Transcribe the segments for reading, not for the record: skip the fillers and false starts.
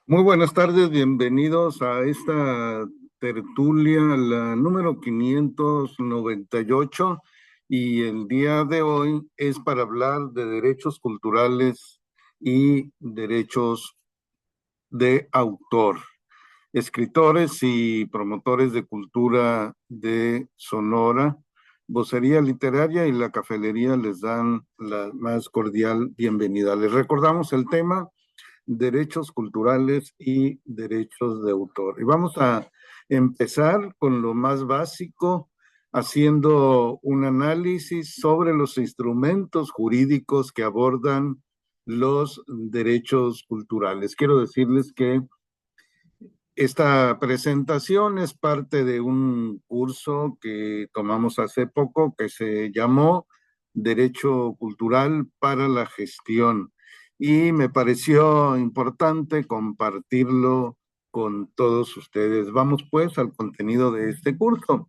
Muy buenas tardes, bienvenidos a esta tertulia, la número 598, y el día de hoy es para hablar de derechos culturales y derechos de autor. Escritores y promotores de cultura de Sonora, Vocería Literaria y la Cafelería les dan la más cordial bienvenida. Les recordamos el tema: derechos culturales y derechos de autor. Y vamos a empezar con lo más básico, haciendo un análisis sobre los instrumentos jurídicos que abordan los derechos culturales. Quiero decirles que esta presentación es parte de un curso que tomamos hace poco que se llamó Derecho Cultural para la Gestión, y me pareció importante compartirlo con todos ustedes. Vamos pues al contenido de este curso.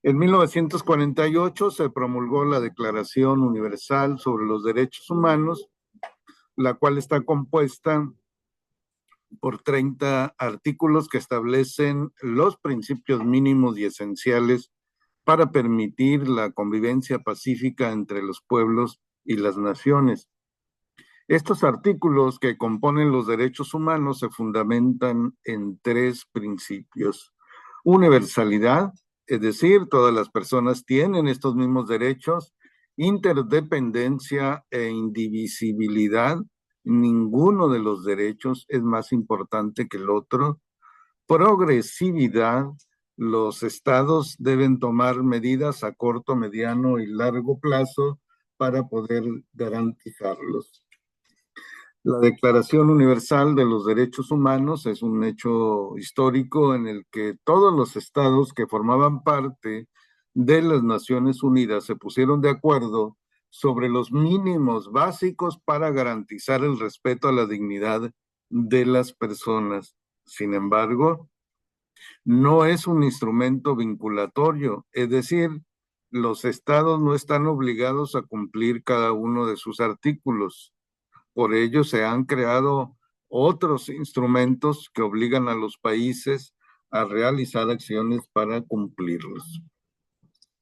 En 1948 se promulgó la Declaración Universal sobre los Derechos Humanos, la cual está compuesta por 30 artículos que establecen los principios mínimos y esenciales para permitir la convivencia pacífica entre los pueblos y las naciones. Estos artículos que componen los derechos humanos se fundamentan en tres principios: universalidad, es decir, todas las personas tienen estos mismos derechos; interdependencia e indivisibilidad, ninguno de los derechos es más importante que el otro; progresividad, los estados deben tomar medidas a corto, mediano y largo plazo para poder garantizarlos. La Declaración Universal de los Derechos Humanos es un hecho histórico en el que todos los estados que formaban parte de las Naciones Unidas se pusieron de acuerdo sobre los mínimos básicos para garantizar el respeto a la dignidad de las personas. Sin embargo, no es un instrumento vinculatorio, es decir, los estados no están obligados a cumplir cada uno de sus artículos. Por ello se han creado otros instrumentos que obligan a los países a realizar acciones para cumplirlos.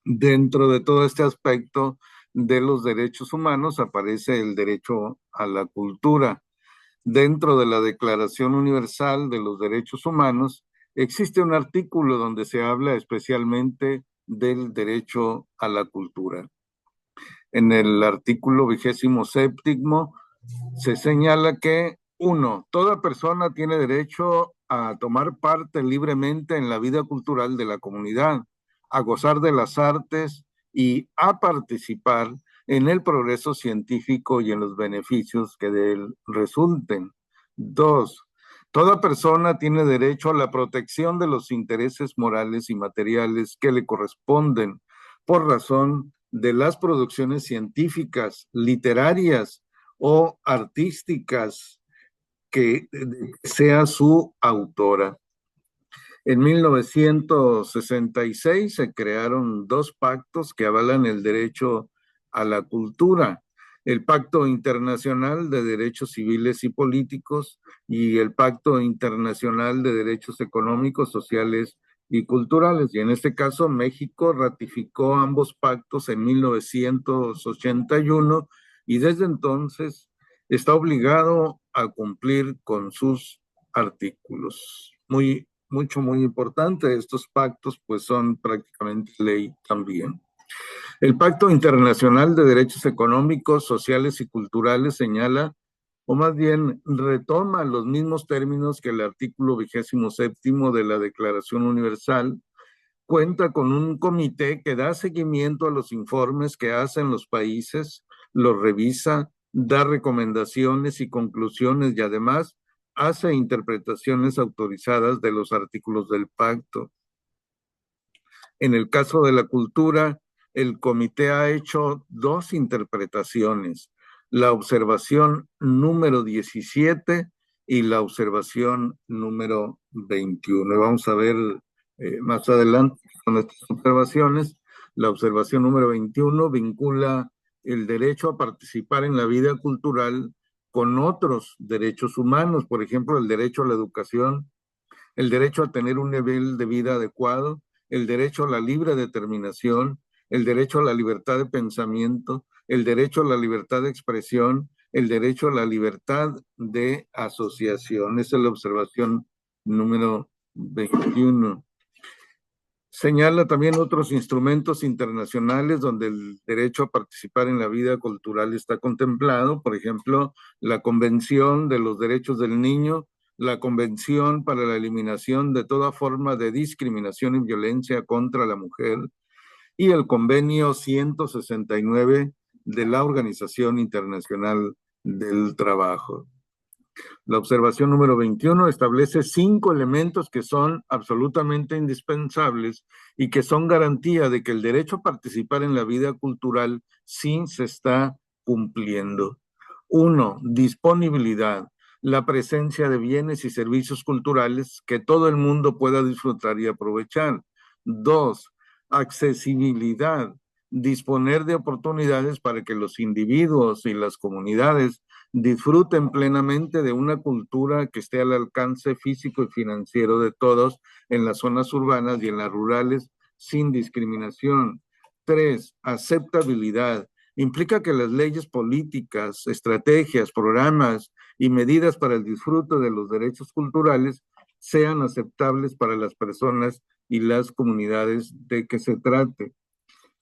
Dentro de todo este aspecto de los derechos humanos aparece el derecho a la cultura. Dentro de la Declaración Universal de los Derechos Humanos existe un artículo donde se habla especialmente del derecho a la cultura. En el artículo 27º se señala que, uno, toda persona tiene derecho a tomar parte libremente en la vida cultural de la comunidad, a gozar de las artes y a participar en el progreso científico y en los beneficios que de él resulten. Dos, toda persona tiene derecho a la protección de los intereses morales y materiales que le corresponden por razón de las producciones científicas, literarias o artísticas que sea su autora. En 1966 se crearon dos pactos que avalan el derecho a la cultura: el Pacto Internacional de Derechos Civiles y Políticos y el Pacto Internacional de Derechos Económicos, Sociales y Culturales. Y en este caso, México ratificó ambos pactos en 1981 y desde entonces está obligado a cumplir con sus artículos. Muy importante. Estos pactos pues son prácticamente ley también. El Pacto Internacional de Derechos Económicos, Sociales y Culturales señala, o más bien retoma los mismos términos que el artículo 27º de la Declaración Universal. Cuenta con un comité que da seguimiento a los informes que hacen los países, los revisa, da recomendaciones y conclusiones y además hace interpretaciones autorizadas de los artículos del pacto. En el caso de la cultura, el comité ha hecho dos interpretaciones: la observación número 17 y la observación número 21. Y vamos a ver más adelante con estas observaciones. La observación número 21 vincula el derecho a participar en la vida cultural con otros derechos humanos, por ejemplo, el derecho a la educación, el derecho a tener un nivel de vida adecuado, el derecho a la libre determinación, el derecho a la libertad de pensamiento, el derecho a la libertad de expresión, el derecho a la libertad de asociación. Esa es la observación número 21. Señala también otros instrumentos internacionales donde el derecho a participar en la vida cultural está contemplado, por ejemplo, la Convención de los Derechos del Niño, la Convención para la Eliminación de toda forma de discriminación y violencia contra la mujer y el Convenio 169 de la Organización Internacional del Trabajo. La observación número 21 establece 5 elementos que son absolutamente indispensables y que son garantía de que el derecho a participar en la vida cultural sí se está cumpliendo. 1. Disponibilidad. La presencia de bienes y servicios culturales que todo el mundo pueda disfrutar y aprovechar. 2. Accesibilidad. Disponer de oportunidades para que los individuos y las comunidades disfruten plenamente de una cultura que esté al alcance físico y financiero de todos en las zonas urbanas y en las rurales sin discriminación. 3. Aceptabilidad. Implica que las leyes políticas, estrategias, programas y medidas para el disfrute de los derechos culturales sean aceptables para las personas y las comunidades de que se trate.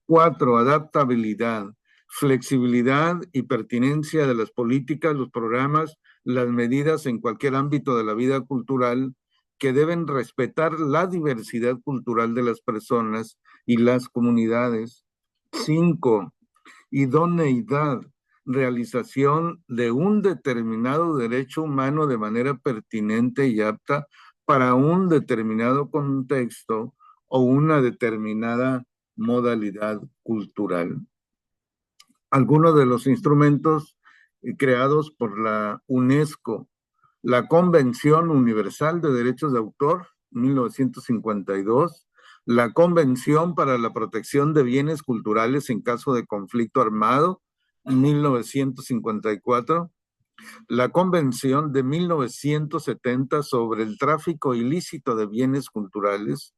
4. Adaptabilidad, flexibilidad y pertinencia de las políticas, los programas, las medidas en cualquier ámbito de la vida cultural que deben respetar la diversidad cultural de las personas y las comunidades. 5. Idoneidad, realización de un determinado derecho humano de manera pertinente y apta para un determinado contexto o una determinada modalidad cultural. Algunos de los instrumentos creados por la UNESCO, la Convención Universal de Derechos de Autor, 1952, la Convención para la Protección de Bienes Culturales en caso de conflicto armado, 1954, la Convención de 1970 sobre el tráfico ilícito de bienes culturales,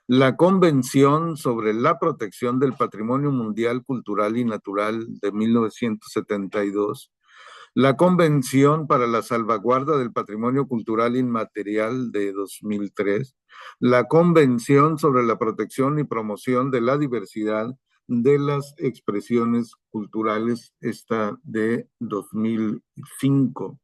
la Convención sobre la Protección del Patrimonio Mundial Cultural y Natural de 1972, la Convención para la Salvaguarda del Patrimonio Cultural Inmaterial de 2003, la Convención sobre la Protección y Promoción de la Diversidad de las Expresiones Culturales, esta de 2005.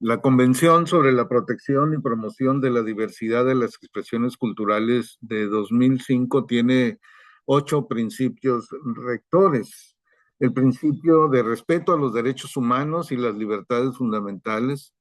La Convención sobre la Protección y Promoción de la Diversidad de las Expresiones Culturales de 2005 tiene 8 principios rectores. El principio de respeto a los derechos humanos y las libertades fundamentales,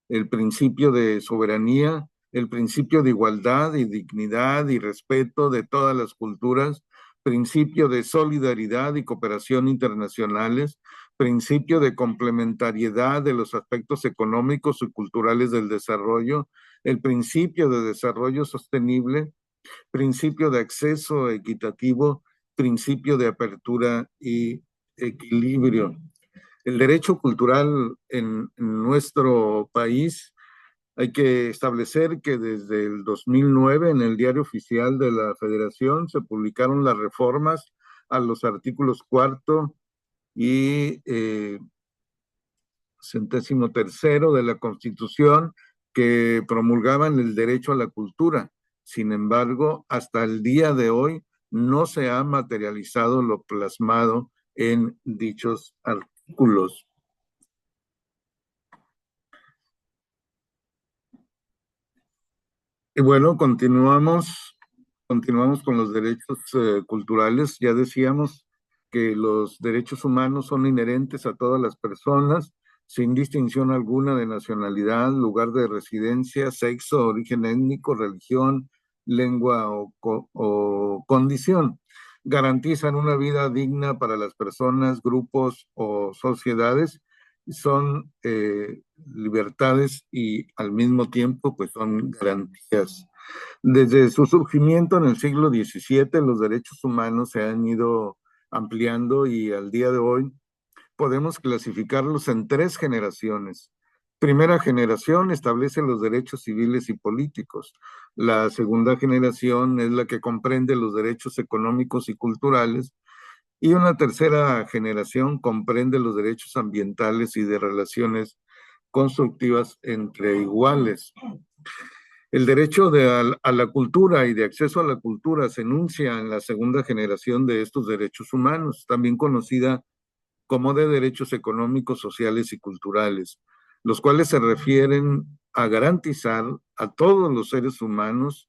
el principio de soberanía, el principio de igualdad y dignidad y respeto de todas las culturas, principio de solidaridad y cooperación internacionales, principio de complementariedad de los aspectos económicos y culturales del desarrollo, el principio de desarrollo sostenible, principio de acceso equitativo, principio de apertura y equilibrio. El derecho cultural en nuestro país, hay que establecer que desde el 2009 en el Diario Oficial de la Federación se publicaron las reformas a los artículos 4 y 63 de la Constitución que promulgaban el derecho a la cultura. Sin embargo, hasta el día de hoy no se ha materializado lo plasmado en dichos artículos. Y bueno, continuamos con los derechos culturales. Ya decíamos que los derechos humanos son inherentes a todas las personas, sin distinción alguna de nacionalidad, lugar de residencia, sexo, origen étnico, religión, lengua o condición. Garantizan una vida digna para las personas, grupos o sociedades. Son libertades y al mismo tiempo pues son garantías. Desde su surgimiento en el siglo XVII, los derechos humanos se han ido ampliando y al día de hoy podemos clasificarlos en 3 generaciones. Primera generación establece los derechos civiles y políticos. La segunda generación es la que comprende los derechos económicos y culturales. Y una tercera generación comprende los derechos ambientales y de relaciones constructivas entre iguales. El derecho a la cultura y de acceso a la cultura se enuncia en la segunda generación de estos derechos humanos, también conocida como de derechos económicos, sociales y culturales, los cuales se refieren a garantizar a todos los seres humanos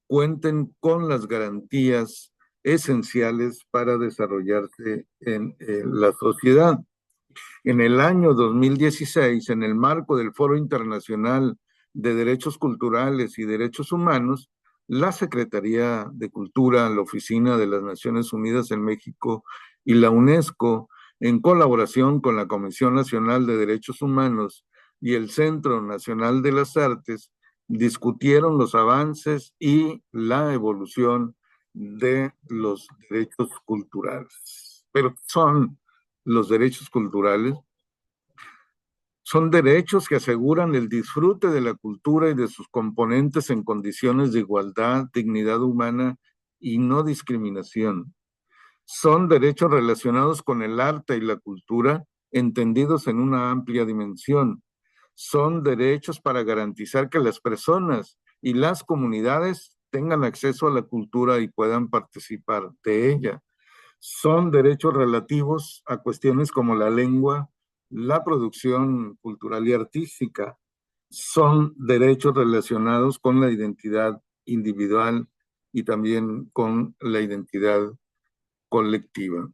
cuenten con las garantías esenciales para desarrollarse en la sociedad. En el año 2016, en el marco del Foro Internacional de Derechos Culturales y Derechos Humanos, la Secretaría de Cultura, la Oficina de las Naciones Unidas en México y la UNESCO, en colaboración con la Comisión Nacional de Derechos Humanos y el Centro Nacional de las Artes, discutieron los avances y la evolución de los derechos culturales. Pero son los derechos culturales son derechos que aseguran el disfrute de la cultura y de sus componentes en condiciones de igualdad, dignidad humana y no discriminación. Son derechos relacionados con el arte y la cultura, entendidos en una amplia dimensión. Son derechos para garantizar que las personas y las comunidades tengan acceso a la cultura y puedan participar de ella. Son derechos relativos a cuestiones como la lengua, la producción cultural y artística. Son derechos relacionados con la identidad individual y también con la identidad colectiva.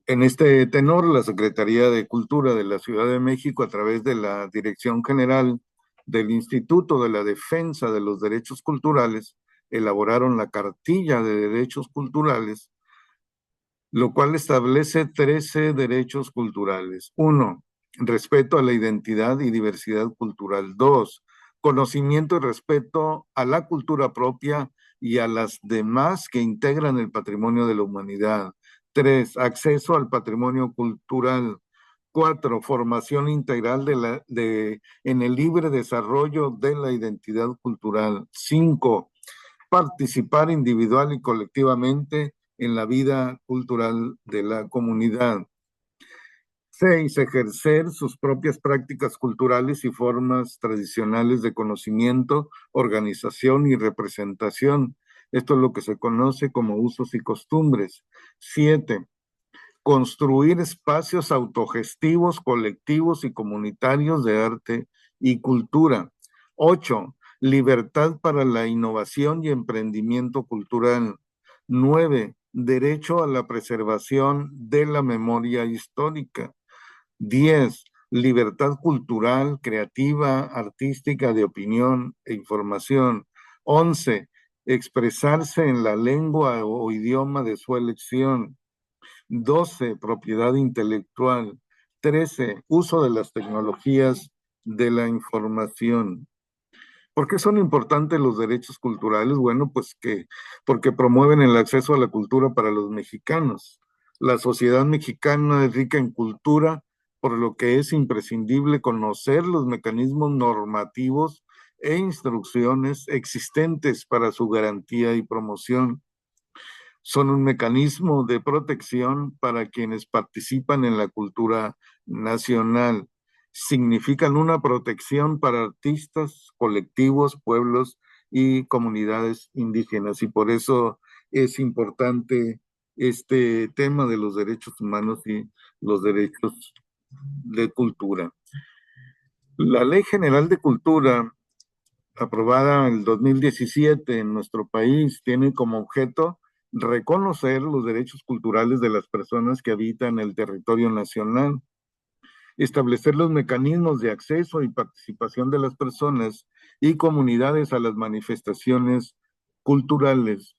En este tenor, la Secretaría de Cultura de la Ciudad de México, a través de la Dirección General del Instituto de la Defensa de los Derechos Culturales, elaboraron la Cartilla de Derechos Culturales, lo cual establece 13 derechos culturales. 1, respeto a la identidad y diversidad cultural. 2, conocimiento y respeto a la cultura propia y a las demás que integran el patrimonio de la humanidad. 3, acceso al patrimonio cultural. 4, formación integral en el libre desarrollo de la identidad cultural. 5, participar individual y colectivamente en la vida cultural de la comunidad. 6, ejercer sus propias prácticas culturales y formas tradicionales de conocimiento, organización y representación. Esto es lo que se conoce como usos y costumbres. 7, construir espacios autogestivos, colectivos y comunitarios de arte y cultura. 8, libertad para la innovación y emprendimiento cultural. 9, derecho a la preservación de la memoria histórica. 10, libertad cultural, creativa, artística, de opinión e información. 11, expresarse en la lengua o idioma de su elección. 12, propiedad intelectual. 13, uso de las tecnologías de la información. ¿Por qué son importantes los derechos culturales? Bueno, pues porque promueven el acceso a la cultura para los mexicanos. La sociedad mexicana es rica en cultura, por lo que es imprescindible conocer los mecanismos normativos e instrucciones existentes para su garantía y promoción. Son un mecanismo de protección para quienes participan en la cultura nacional. Significan una protección para artistas, colectivos, pueblos y comunidades indígenas. Y por eso es importante este tema de los derechos humanos y los derechos de cultura. La Ley General de Cultura, aprobada en el 2017 en nuestro país, tiene como objeto reconocer los derechos culturales de las personas que habitan el territorio nacional, establecer los mecanismos de acceso y participación de las personas y comunidades a las manifestaciones culturales,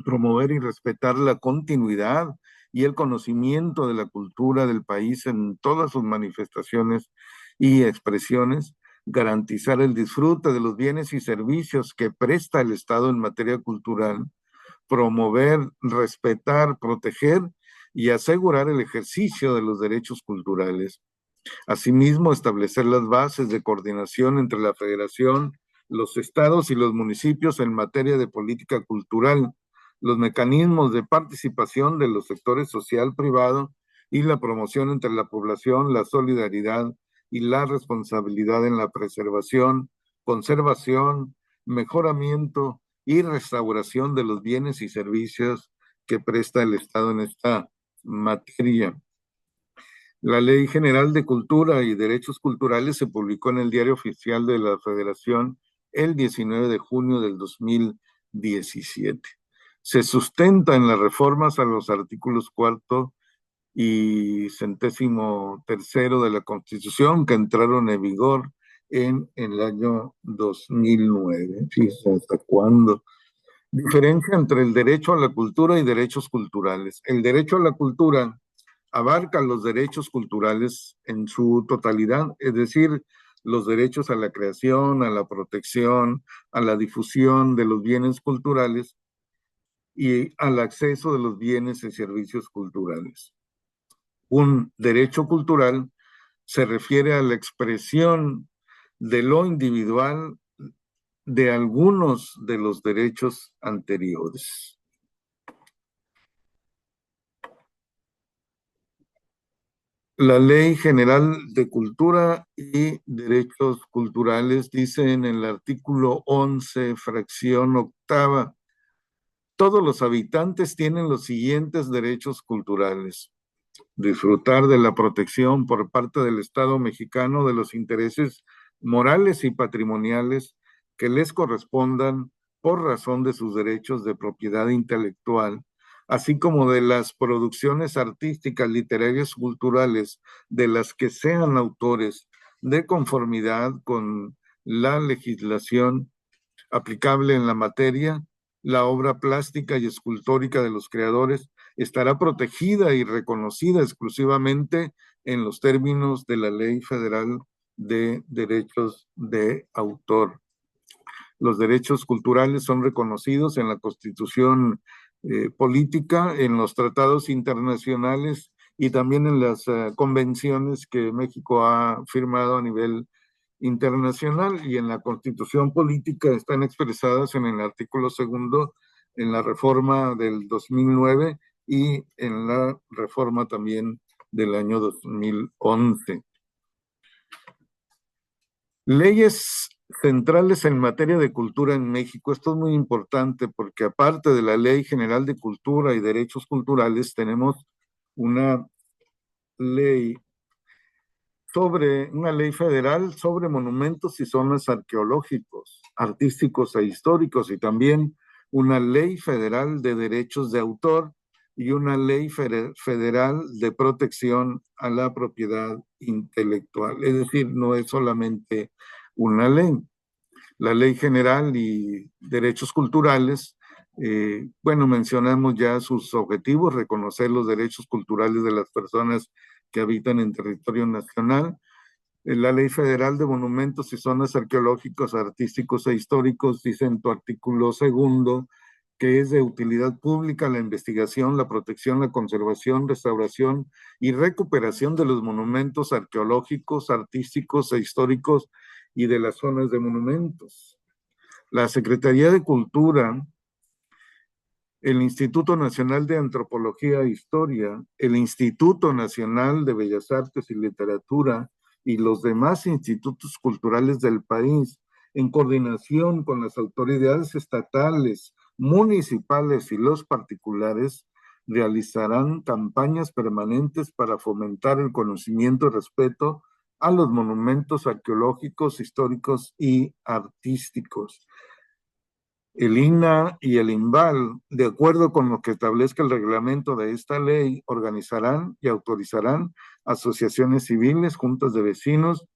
promover y respetar la continuidad y el conocimiento de la cultura del país en todas sus manifestaciones y expresiones, garantizar el disfrute de los bienes y servicios que presta el Estado en materia cultural, promover, respetar, proteger y asegurar el ejercicio de los derechos culturales. Asimismo, establecer las bases de coordinación entre la Federación, los estados y los municipios en materia de política cultural, los mecanismos de participación de los sectores social, privado y la promoción entre la población, la solidaridad y la responsabilidad en la preservación, conservación, mejoramiento y restauración de los bienes y servicios que presta el Estado en esta materia. La Ley General de Cultura y Derechos Culturales se publicó en el Diario Oficial de la Federación el 19 de junio del 2017. Se sustenta en las reformas a los artículos 4 y 113 de la Constitución que entraron en vigor en el año 2009. Fíjense hasta cuándo. Diferencia entre el derecho a la cultura y derechos culturales. El derecho a la cultura abarca los derechos culturales en su totalidad, es decir, los derechos a la creación, a la protección, a la difusión de los bienes culturales y al acceso de los bienes y servicios culturales. Un derecho cultural se refiere a la expresión de lo individual de algunos de los derechos anteriores. La Ley General de Cultura y Derechos Culturales dice en el artículo 11, fracción octava, todos los habitantes tienen los siguientes derechos culturales: disfrutar de la protección por parte del Estado mexicano de los intereses morales y patrimoniales que les correspondan por razón de sus derechos de propiedad intelectual, así como de las producciones artísticas, literarias, culturales de las que sean autores, de conformidad con la legislación aplicable en la materia. La obra plástica y escultórica de los creadores estará protegida y reconocida exclusivamente en los términos de la Ley Federal de Derechos de Autor. Los derechos culturales son reconocidos en la Constitución política, en los tratados internacionales y también en las convenciones que México ha firmado a nivel internacional, y en la Constitución política están expresadas en el artículo segundo, en la reforma del 2009 y en la reforma también del año 2011. Leyes centrales en materia de cultura en México. Esto es muy importante porque aparte de la Ley General de Cultura y Derechos Culturales, tenemos una ley federal sobre monumentos y zonas arqueológicos, artísticos e históricos, y también una ley federal de derechos de autor y una ley federal de protección a la propiedad intelectual. Es decir, no es solamente una ley. La Ley General y Derechos Culturales, bueno, mencionamos ya sus objetivos: reconocer los derechos culturales de las personas que habitan en territorio nacional. La Ley Federal de Monumentos y Zonas Arqueológicos, Artísticos e Históricos dice en tu artículo segundo que es de utilidad pública la investigación, la protección, la conservación, restauración y recuperación de los monumentos arqueológicos, artísticos e históricos y de las zonas de monumentos. La Secretaría de Cultura, el Instituto Nacional de Antropología e Historia, el Instituto Nacional de Bellas Artes y Literatura y los demás institutos culturales del país, en coordinación con las autoridades estatales, municipales y los particulares, realizarán campañas permanentes para fomentar el conocimiento y respeto a los monumentos arqueológicos, históricos y artísticos. El INAH y el INVAL, de acuerdo con lo que establezca el reglamento de esta ley, organizarán y autorizarán asociaciones civiles, juntas de vecinos,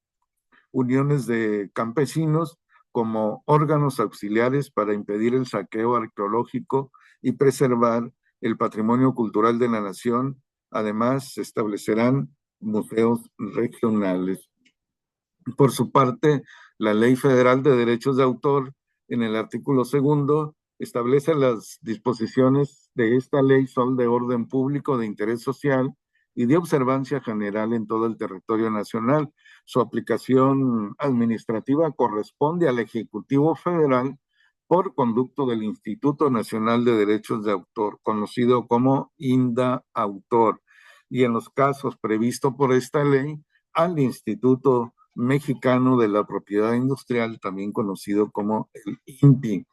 uniones de campesinos como órganos auxiliares para impedir el saqueo arqueológico y preservar el patrimonio cultural de la nación. Además, se establecerán museos regionales. Por su parte, la Ley Federal de Derechos de Autor, en el artículo segundo, establece las disposiciones de esta ley son de orden público, de interés social y de observancia general en todo el territorio nacional. Su aplicación administrativa corresponde al Ejecutivo Federal por conducto del Instituto Nacional de Derechos de Autor, conocido como INDA-Autor, y en los casos previstos por esta ley, al Instituto Mexicano de la Propiedad Industrial, también conocido como el INPI.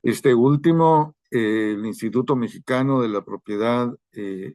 Este último, el Instituto Mexicano de la Propiedad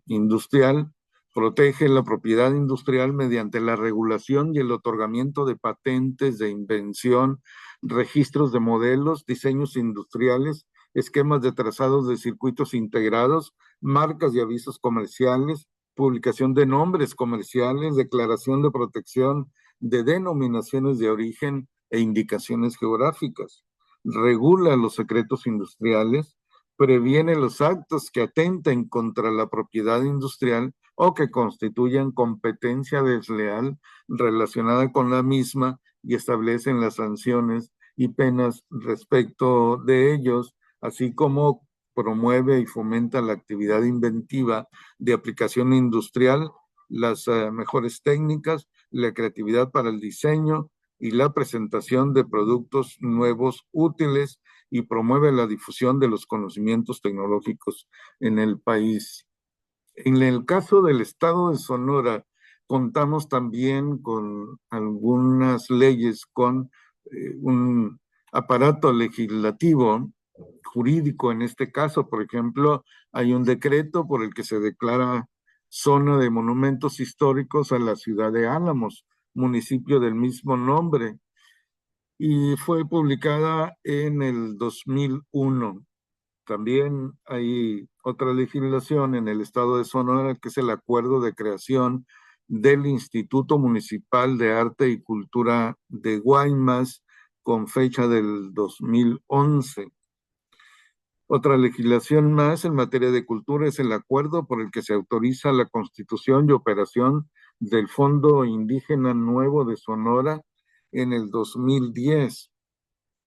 Industrial, protege la propiedad industrial mediante la regulación y el otorgamiento de patentes de invención, registros de modelos, diseños industriales, esquemas de trazados de circuitos integrados, marcas y avisos comerciales, publicación de nombres comerciales, declaración de protección de denominaciones de origen e indicaciones geográficas. Regula los secretos industriales, previene los actos que atenten contra la propiedad industrial o que constituyan competencia desleal relacionada con la misma y establecen las sanciones y penas respecto de ellos, así como promueve y fomenta la actividad inventiva de aplicación industrial, las mejores técnicas, la creatividad para el diseño y la presentación de productos nuevos útiles y promueve la difusión de los conocimientos tecnológicos en el país. En el caso del estado de Sonora, contamos también con algunas leyes, con un aparato legislativo, jurídico en este caso. Por ejemplo, hay un decreto por el que se declara zona de monumentos históricos a la ciudad de Álamos, municipio del mismo nombre, y fue publicada en el 2001. También hay otra legislación en el estado de Sonora, que es el acuerdo de creación del Instituto Municipal de Arte y Cultura de Guaymas, con fecha del 2011. Otra legislación más en materia de cultura es el acuerdo por el que se autoriza la constitución y operación del Fondo Indígena Nuevo de Sonora en el 2010.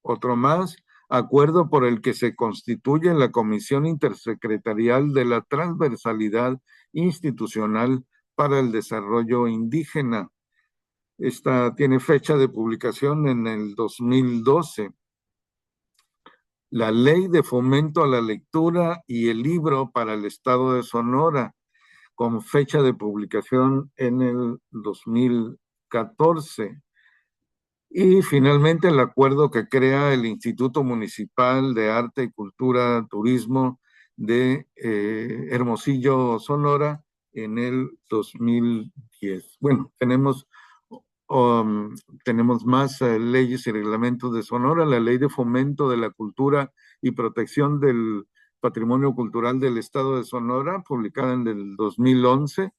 Otro más, acuerdo por el que se constituye la Comisión Intersecretarial de la Transversalidad Institucional para el Desarrollo Indígena. Esta tiene fecha de publicación en el 2012. La Ley de Fomento a la Lectura y el Libro para el Estado de Sonora, con fecha de publicación en el 2014. Y finalmente el acuerdo que crea el Instituto Municipal de Arte y Cultura Turismo de Hermosillo, Sonora, en el 2010. Bueno, tenemos más leyes y reglamentos de Sonora, la Ley de Fomento de la Cultura y Protección del Patrimonio Cultural del Estado de Sonora, publicada en el 2011,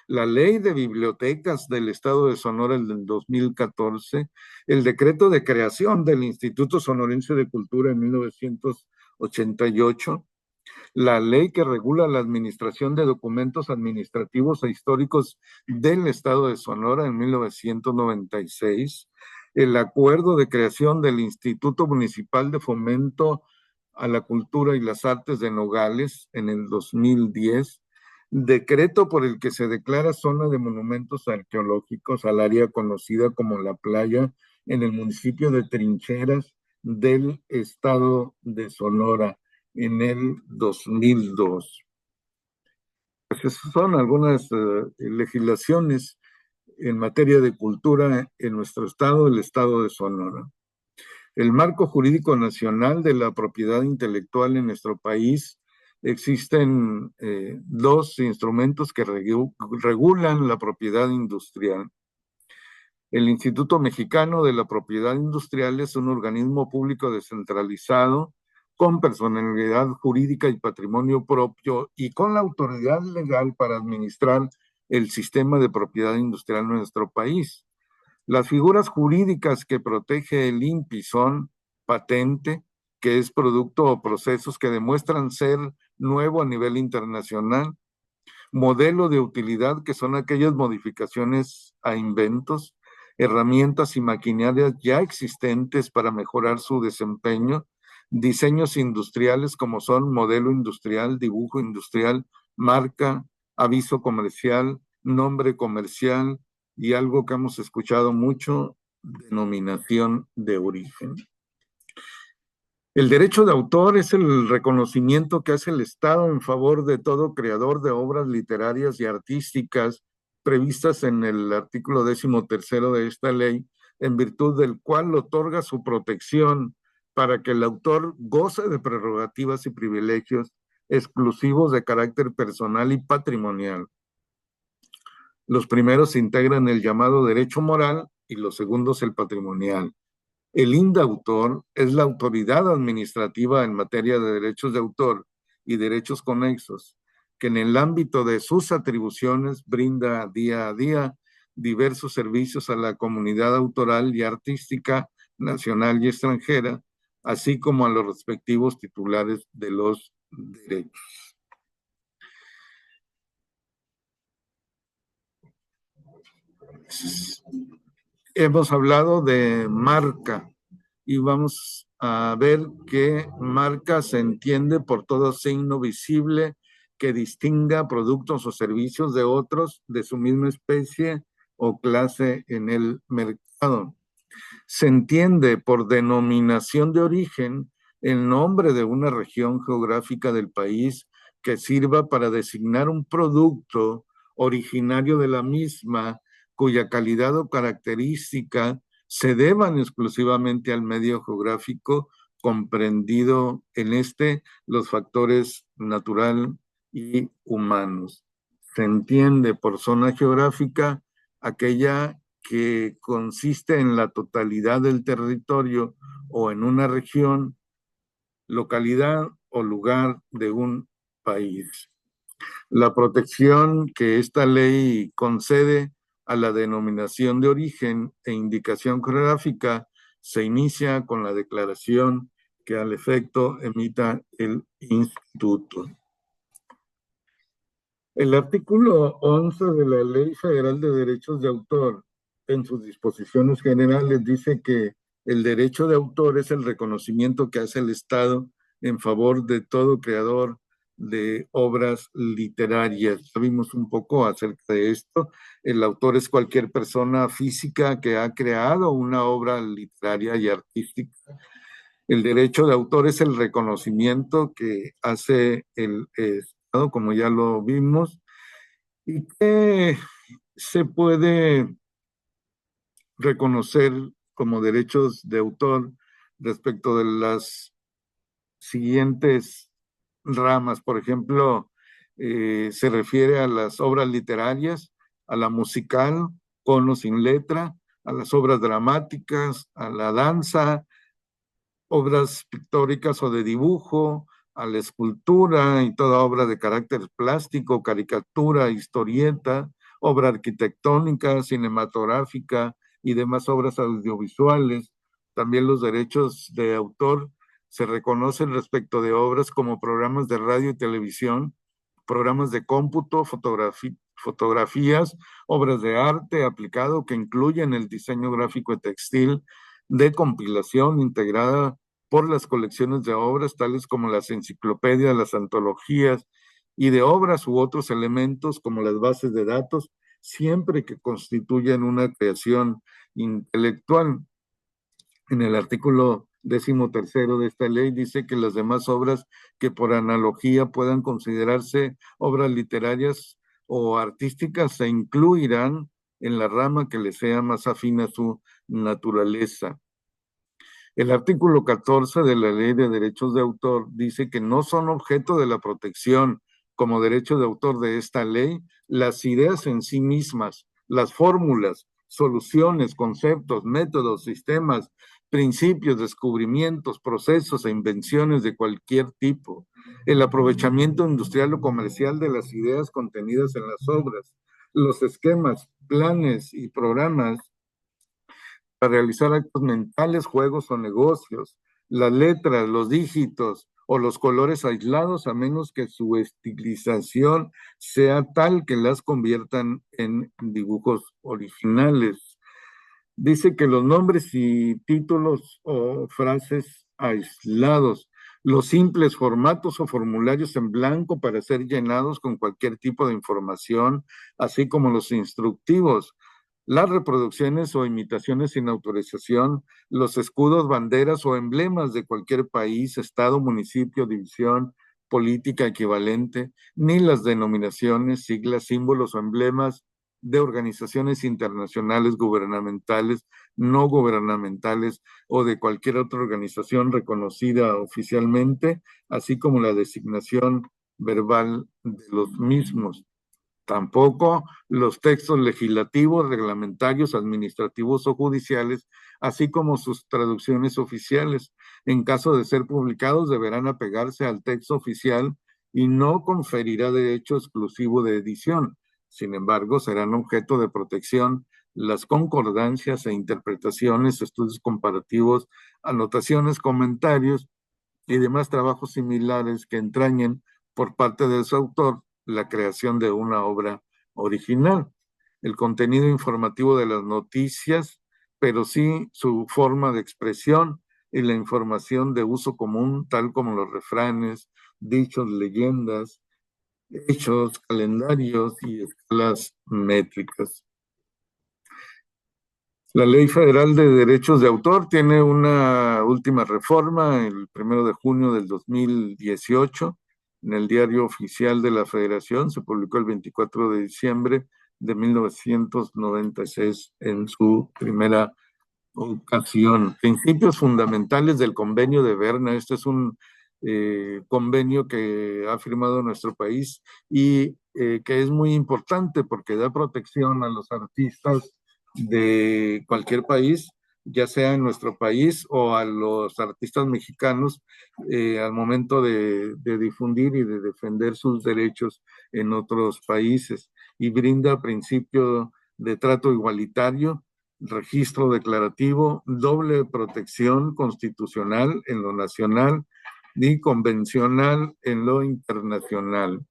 la Ley de Bibliotecas del Estado de Sonora en el 2014, el decreto de creación del Instituto Sonorense de Cultura en 1988, la ley que regula la administración de documentos administrativos e históricos del Estado de Sonora en 1996, el acuerdo de creación del Instituto Municipal de Fomento a la Cultura y las Artes de Nogales en el 2010, decreto por el que se declara zona de monumentos arqueológicos al área conocida como La Playa en el municipio de Trincheras del Estado de Sonora en el 2002. Pues esas son algunas legislaciones en materia de cultura en nuestro estado, el estado de Sonora. El marco jurídico nacional de la propiedad intelectual en nuestro país, existen dos instrumentos que regulan la propiedad industrial. El Instituto Mexicano de la Propiedad Industrial es un organismo público descentralizado con personalidad jurídica y patrimonio propio y con la autoridad legal para administrar el sistema de propiedad industrial en nuestro país. Las figuras jurídicas que protege el INPI son patente, que es producto o procesos que demuestran ser nuevo a nivel internacional; modelo de utilidad, que son aquellas modificaciones a inventos, herramientas y maquinarias ya existentes para mejorar su desempeño; diseños industriales como son modelo industrial, dibujo industrial, marca, aviso comercial, nombre comercial y algo que hemos escuchado mucho, denominación de origen. El derecho de autor es el reconocimiento que hace el Estado en favor de todo creador de obras literarias y artísticas previstas en el artículo 13º de esta ley, en virtud del cual otorga su protección para que el autor goce de prerrogativas y privilegios exclusivos de carácter personal y patrimonial. Los primeros integran el llamado derecho moral y los segundos el patrimonial. El INDAUTOR es la autoridad administrativa en materia de derechos de autor y derechos conexos, que en el ámbito de sus atribuciones brinda día a día diversos servicios a la comunidad autoral y artística nacional y extranjera, así como a los respectivos titulares de los derechos. Hemos hablado de marca y vamos a ver que marca se entiende por todo signo visible que distinga productos o servicios de otros de su misma especie o clase en el mercado. Se entiende por denominación de origen el nombre de una región geográfica del país que sirva para designar un producto originario de la misma, cuya calidad o característica se deban exclusivamente al medio geográfico, comprendido en los factores natural y humanos. Se entiende por zona geográfica aquella que consiste en la totalidad del territorio o en una región, localidad o lugar de un país. La protección que esta ley concede a la denominación de origen e indicación geográfica se inicia con la declaración que al efecto emita el instituto. El artículo 11 de la Ley Federal de Derechos de Autor, en sus disposiciones generales, dice que el derecho de autor es el reconocimiento que hace el Estado en favor de todo creador de obras literarias. Ya vimos un poco acerca de esto. El autor es cualquier persona física que ha creado una obra literaria y artística. El derecho de autor es el reconocimiento que hace el Estado, como ya lo vimos, y que se puede reconocer como derechos de autor respecto de las siguientes ramas. Por ejemplo, se refiere a las obras literarias, a la musical, con o sin letra, a las obras dramáticas, a la danza, obras pictóricas o de dibujo, a la escultura y toda obra de carácter plástico, caricatura, historieta, obra arquitectónica, cinematográfica y demás obras audiovisuales. También los derechos de autor se reconocen respecto de obras como programas de radio y televisión, programas de cómputo, fotografías, obras de arte aplicado que incluyen el diseño gráfico y textil, de compilación integrada por las colecciones de obras, tales como las enciclopedias, las antologías y de obras u otros elementos como las bases de datos, siempre que constituyan una creación intelectual. En el artículo 13º de esta ley dice que las demás obras que por analogía puedan considerarse obras literarias o artísticas se incluirán en la rama que le sea más afín a su naturaleza. El artículo 14 de la Ley de Derechos de Autor dice que no son objeto de la protección como derecho de autor de esta ley las ideas en sí mismas, las fórmulas, soluciones, conceptos, métodos, sistemas, principios, descubrimientos, procesos e invenciones de cualquier tipo, el aprovechamiento industrial o comercial de las ideas contenidas en las obras, los esquemas, planes y programas para realizar actos mentales, juegos o negocios, las letras, los dígitos o los colores aislados, a menos que su estilización sea tal que las conviertan en dibujos originales. Dice que los nombres y títulos o frases aislados, los simples formatos o formularios en blanco para ser llenados con cualquier tipo de información, así como los instructivos, las reproducciones o imitaciones sin autorización, los escudos, banderas o emblemas de cualquier país, estado, municipio, división política equivalente, ni las denominaciones, siglas, símbolos o emblemas de organizaciones internacionales, gubernamentales, no gubernamentales o de cualquier otra organización reconocida oficialmente, así como la designación verbal de los mismos. Tampoco los textos legislativos, reglamentarios, administrativos o judiciales, así como sus traducciones oficiales. En caso de ser publicados, deberán apegarse al texto oficial y no conferirá derecho exclusivo de edición. Sin embargo, serán objeto de protección las concordancias e interpretaciones, estudios comparativos, anotaciones, comentarios y demás trabajos similares que entrañen por parte de su autor la creación de una obra original. El contenido informativo de las noticias, pero sí su forma de expresión y la información de uso común, tal como los refranes, dichos, leyendas, hechos, calendarios y escalas métricas. La Ley Federal de Derechos de Autor tiene una última reforma el 1 de junio del 2018 en el Diario Oficial de la Federación. Se publicó el 24 de diciembre de 1996 en su primera ocasión. Principios fundamentales del Convenio de Berna. Este es un convenio que ha firmado nuestro país y que es muy importante porque da protección a los artistas de cualquier país, ya sea en nuestro país o a los artistas mexicanos al momento de difundir y de defender sus derechos en otros países, y brinda principio de trato igualitario, registro declarativo, doble protección constitucional en lo nacional y convencional en lo internacional.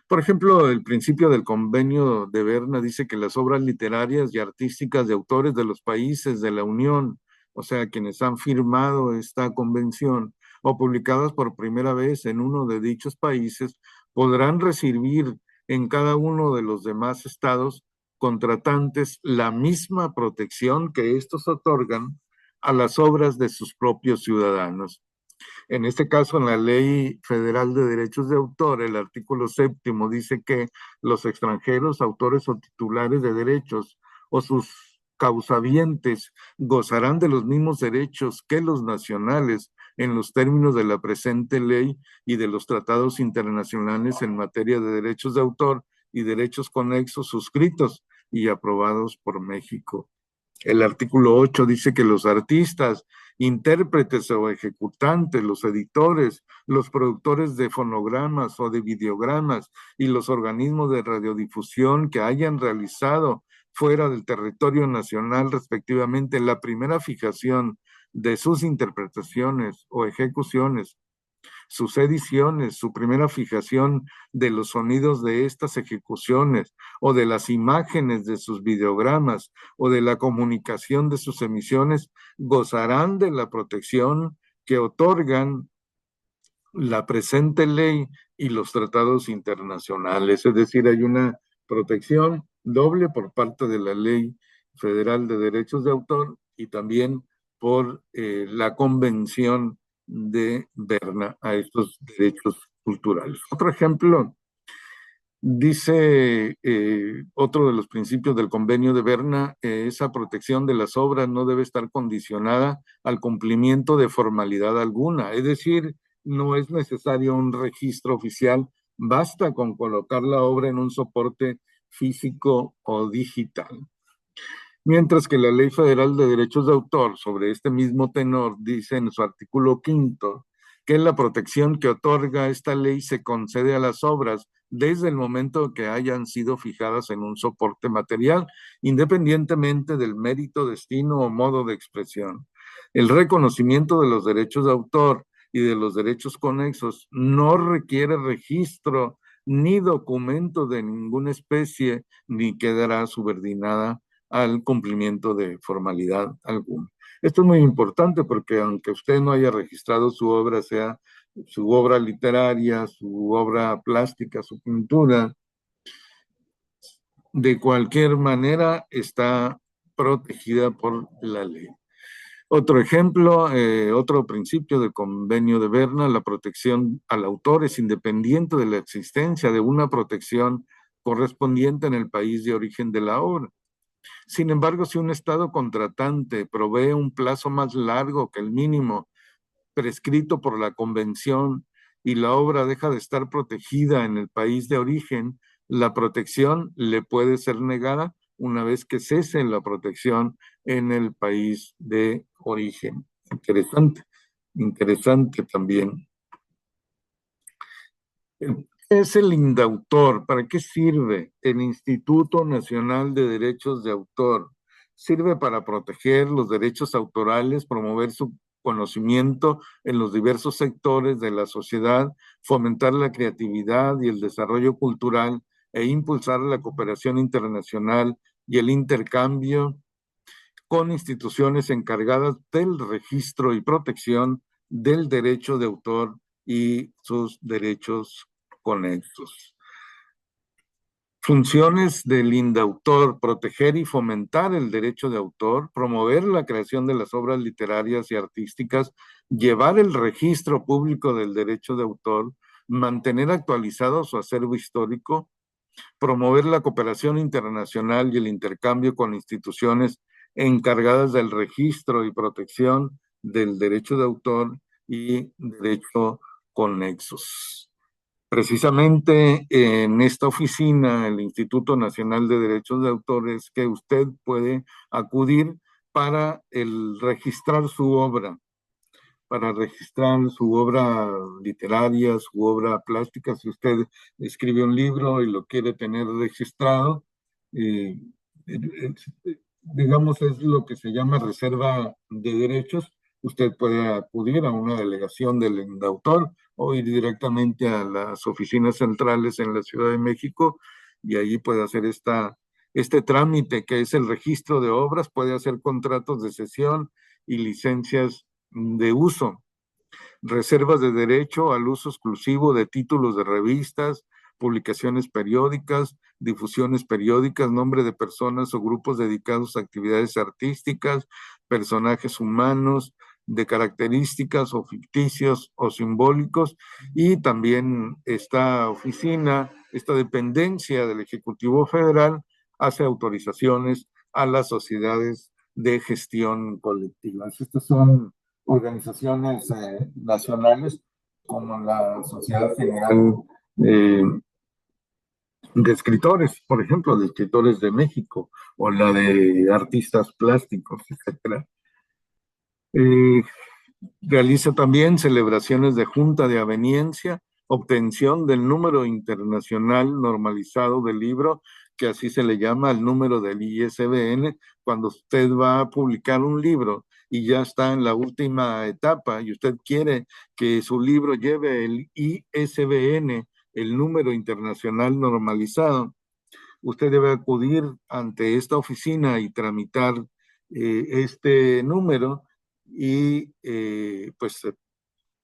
Por ejemplo, el principio del Convenio de Berna dice que las obras literarias y artísticas de autores de los países de la Unión, o sea, quienes han firmado esta convención o publicadas por primera vez en uno de dichos países, podrán recibir en cada uno de los demás estados contratantes la misma protección que estos otorgan a las obras de sus propios ciudadanos. En este caso, en la Ley Federal de Derechos de Autor, el artículo 7 dice que los extranjeros, autores o titulares de derechos o sus causavientes gozarán de los mismos derechos que los nacionales en los términos de la presente ley y de los tratados internacionales en materia de derechos de autor y derechos conexos suscritos y aprobados por México. El artículo 8 dice que los artistas, intérpretes o ejecutantes, los editores, los productores de fonogramas o de videogramas y los organismos de radiodifusión que hayan realizado fuera del territorio nacional, respectivamente, la primera fijación de sus interpretaciones o ejecuciones, sus ediciones, su primera fijación de los sonidos de estas ejecuciones o de las imágenes de sus videogramas o de la comunicación de sus emisiones, gozarán de la protección que otorgan la presente ley y los tratados internacionales. Es decir, hay una protección doble por parte de la Ley Federal de Derechos de Autor y también por la Convención de Berna a estos derechos culturales. Otro ejemplo, dice otro de los principios del Convenio de Berna, esa protección de las obras no debe estar condicionada al cumplimiento de formalidad alguna, es decir, no es necesario un registro oficial, basta con colocar la obra en un soporte físico o digital. Mientras que la Ley Federal de Derechos de Autor sobre este mismo tenor dice en su artículo 5 que la protección que otorga esta ley se concede a las obras desde el momento que hayan sido fijadas en un soporte material, independientemente del mérito, destino o modo de expresión. El reconocimiento de los derechos de autor y de los derechos conexos no requiere registro ni documento de ninguna especie, ni quedará subordinada al cumplimiento de formalidad alguna. Esto es muy importante porque aunque usted no haya registrado su obra, sea su obra literaria, su obra plástica, su pintura, de cualquier manera está protegida por la ley. Otro ejemplo, otro principio del Convenio de Berna, la protección al autor es independiente de la existencia de una protección correspondiente en el país de origen de la obra. Sin embargo, si un Estado contratante provee un plazo más largo que el mínimo prescrito por la Convención y la obra deja de estar protegida en el país de origen, la protección le puede ser negada una vez que cese la protección en el país de origen. Interesante, interesante también. ¿Qué es el INDAUTOR? ¿Para qué sirve? El Instituto Nacional de Derechos de Autor. Sirve para proteger los derechos autorales, promover su conocimiento en los diversos sectores de la sociedad, fomentar la creatividad y el desarrollo cultural e impulsar la cooperación internacional y el intercambio con instituciones encargadas del registro y protección del derecho de autor y sus derechos conexos. Funciones del INDAUTOR: proteger y fomentar el derecho de autor, promover la creación de las obras literarias y artísticas, llevar el registro público del derecho de autor, mantener actualizado su acervo histórico, promover la cooperación internacional y el intercambio con instituciones encargadas del registro y protección del derecho de autor y derecho conexos. Precisamente en esta oficina, el Instituto Nacional de Derechos de Autores, que usted puede acudir para registrar su obra, literaria, su obra plástica. Si usted escribe un libro y lo quiere tener registrado, eh, eh, digamos, es lo que se llama reserva de derechos. Usted puede acudir a una delegación del INDAUTOR o ir directamente a las oficinas centrales en la Ciudad de México y ahí puede hacer este trámite que es el registro de obras, puede hacer contratos de cesión y licencias de uso, reservas de derecho al uso exclusivo de títulos de revistas, publicaciones periódicas, difusiones periódicas, nombre de personas o grupos dedicados a actividades artísticas, personajes humanos de características o ficticios o simbólicos, y también esta oficina, esta dependencia del Ejecutivo Federal hace autorizaciones a las sociedades de gestión colectiva. Estas son organizaciones nacionales como la Sociedad General eh, de Escritores, por ejemplo, de Escritores de México, o la de Artistas Plásticos, etcétera. Eh, Realiza también celebraciones de junta de aveniencia, obtención del número internacional normalizado del libro, que así se le llama el número del ISBN. Cuando usted va a publicar un libro y ya está en la última etapa y usted quiere que su libro lleve el ISBN, el número internacional normalizado, usted debe acudir ante esta oficina y tramitar este número y pues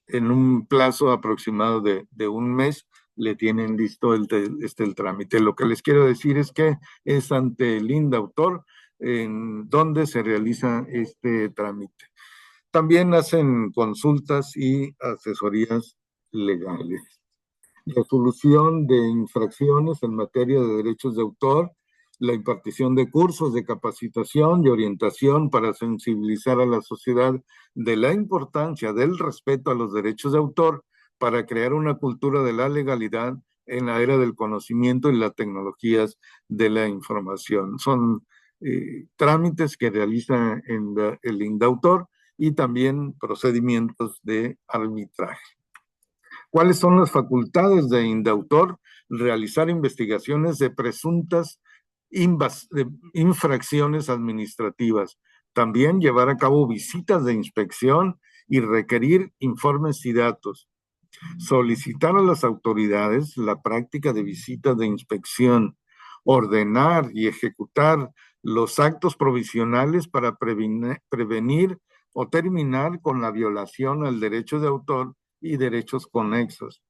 en un plazo aproximado de un mes le tienen listo el trámite. Lo que les quiero decir es que es ante el INDAUTOR en donde se realiza este trámite. También hacen consultas y asesorías legales. Resolución de infracciones en materia de derechos de autor, la impartición de cursos de capacitación y orientación para sensibilizar a la sociedad de la importancia del respeto a los derechos de autor para crear una cultura de la legalidad en la era del conocimiento y las tecnologías de la información. Son trámites que realiza el INDAUTOR y también procedimientos de arbitraje. ¿Cuáles son las facultades de INDAUTOR? Realizar investigaciones de presuntas infracciones administrativas. También llevar a cabo visitas de inspección y requerir informes y datos. Solicitar a las autoridades la práctica de visitas de inspección. Ordenar y ejecutar los actos provisionales para prevenir o terminar con la violación al derecho de autor y derechos conexos.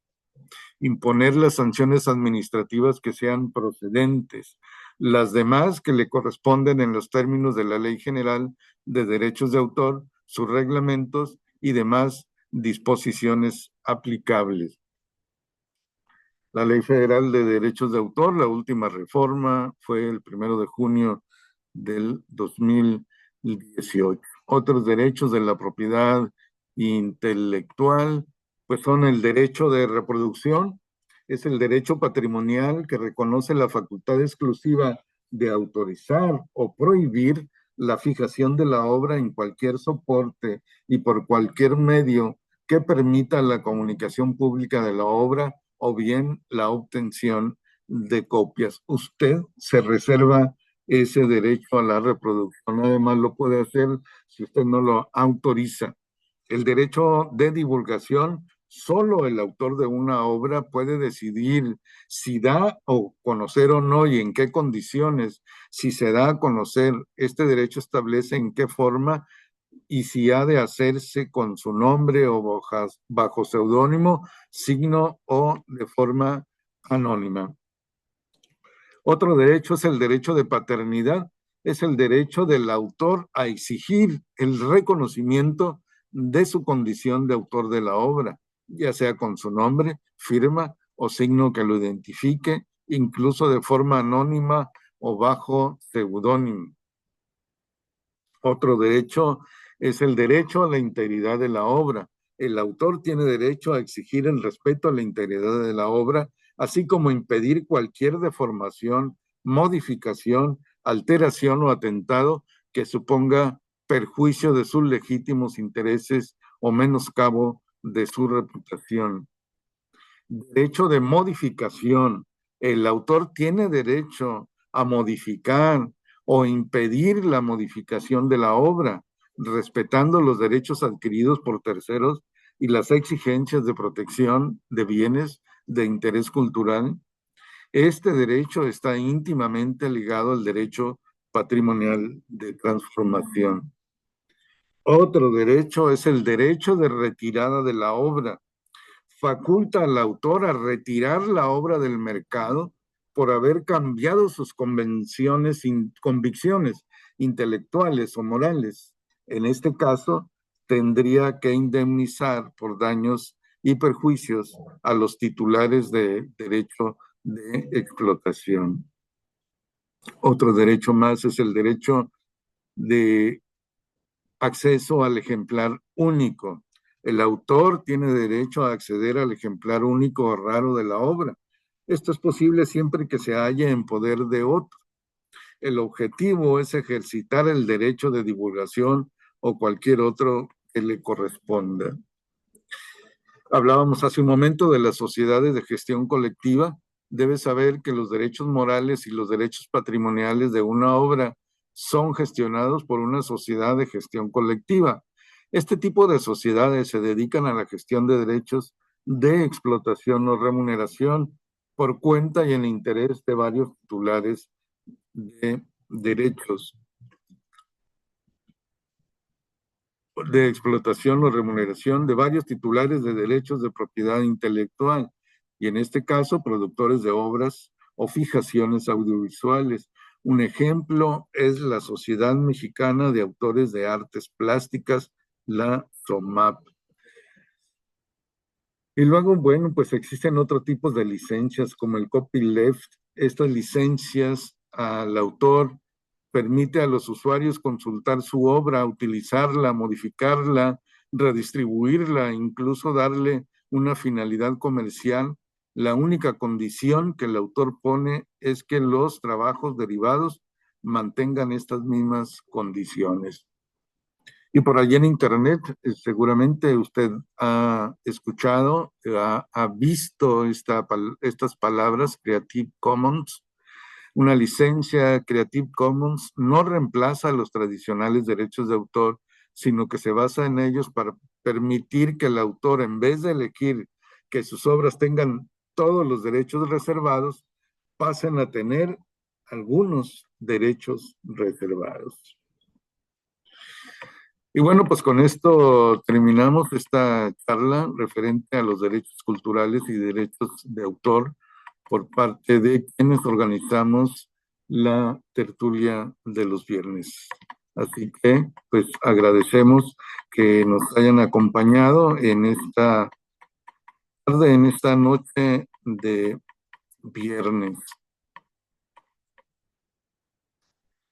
Imponer las sanciones administrativas que sean procedentes, las demás que le corresponden en los términos de la Ley General de Derechos de Autor, sus reglamentos y demás disposiciones aplicables. La Ley Federal de Derechos de Autor, la última reforma, fue el 1 de junio del 2018. Otros derechos de la propiedad intelectual, pues son el derecho de reproducción, es el derecho patrimonial que reconoce la facultad exclusiva de autorizar o prohibir la fijación de la obra en cualquier soporte y por cualquier medio que permita la comunicación pública de la obra o bien la obtención de copias. Usted se reserva ese derecho a la reproducción. Además, lo puede hacer si usted no lo autoriza. El derecho de divulgación, solo el autor de una obra puede decidir si da o conocer o no y en qué condiciones. Si se da a conocer, este derecho establece en qué forma y si ha de hacerse con su nombre o bajo seudónimo, signo o de forma anónima. Otro derecho es el derecho de paternidad, es el derecho del autor a exigir el reconocimiento de su condición de autor de la obra, ya sea con su nombre, firma o signo que lo identifique, incluso de forma anónima o bajo seudónimo. Otro derecho es el derecho a la integridad de la obra. El autor tiene derecho a exigir el respeto a la integridad de la obra, así como impedir cualquier deformación, modificación, alteración o atentado que suponga perjuicio de sus legítimos intereses o menoscabo de su reputación. Derecho de modificación. El autor tiene derecho a modificar o impedir la modificación de la obra, respetando los derechos adquiridos por terceros y las exigencias de protección de bienes de interés cultural. Este derecho está íntimamente ligado al derecho patrimonial de transformación. Otro derecho es el derecho de retirada de la obra. Faculta al autor a retirar la obra del mercado por haber cambiado sus convicciones intelectuales o morales. En este caso, tendría que indemnizar por daños y perjuicios a los titulares de derecho de explotación. Otro derecho más es el derecho de acceso al ejemplar único. El autor tiene derecho a acceder al ejemplar único o raro de la obra. Esto es posible siempre que se halle en poder de otro. El objetivo es ejercitar el derecho de divulgación o cualquier otro que le corresponda. Hablábamos hace un momento de las sociedades de gestión colectiva. Debe saber que los derechos morales y los derechos patrimoniales de una obra son gestionados por una sociedad de gestión colectiva. Este tipo de sociedades se dedican a la gestión de derechos de explotación o remuneración por cuenta y en interés de varios titulares de derechos de explotación o remuneración de varios titulares de derechos de propiedad intelectual, y en este caso productores de obras o fijaciones audiovisuales. Un ejemplo es la Sociedad Mexicana de Autores de Artes Plásticas, la SOMAP. Y luego, bueno, pues existen otros tipos de licencias como el copyleft. Estas licencias al autor permite a los usuarios consultar su obra, utilizarla, modificarla, redistribuirla, incluso darle una finalidad comercial. La única condición que el autor pone es que los trabajos derivados mantengan estas mismas condiciones. Y por allí en Internet, seguramente usted ha escuchado, ha visto estas palabras, Creative Commons. Una licencia Creative Commons no reemplaza los tradicionales derechos de autor, sino que se basa en ellos para permitir que el autor, en vez de elegir que sus obras tengan todos los derechos reservados, pasen a tener algunos derechos reservados. Y bueno, pues con esto terminamos esta charla referente a los derechos culturales y derechos de autor por parte de quienes organizamos la tertulia de los viernes. Así que, pues agradecemos que nos hayan acompañado en esta tarde, en esta noche de viernes.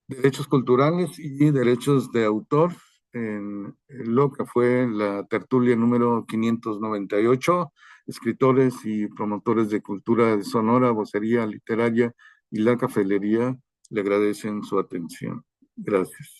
Derechos culturales y derechos de autor en lo que fue la tertulia número 598, escritores y promotores de cultura de Sonora, vocería literaria y la cafelería le agradecen su atención. Gracias.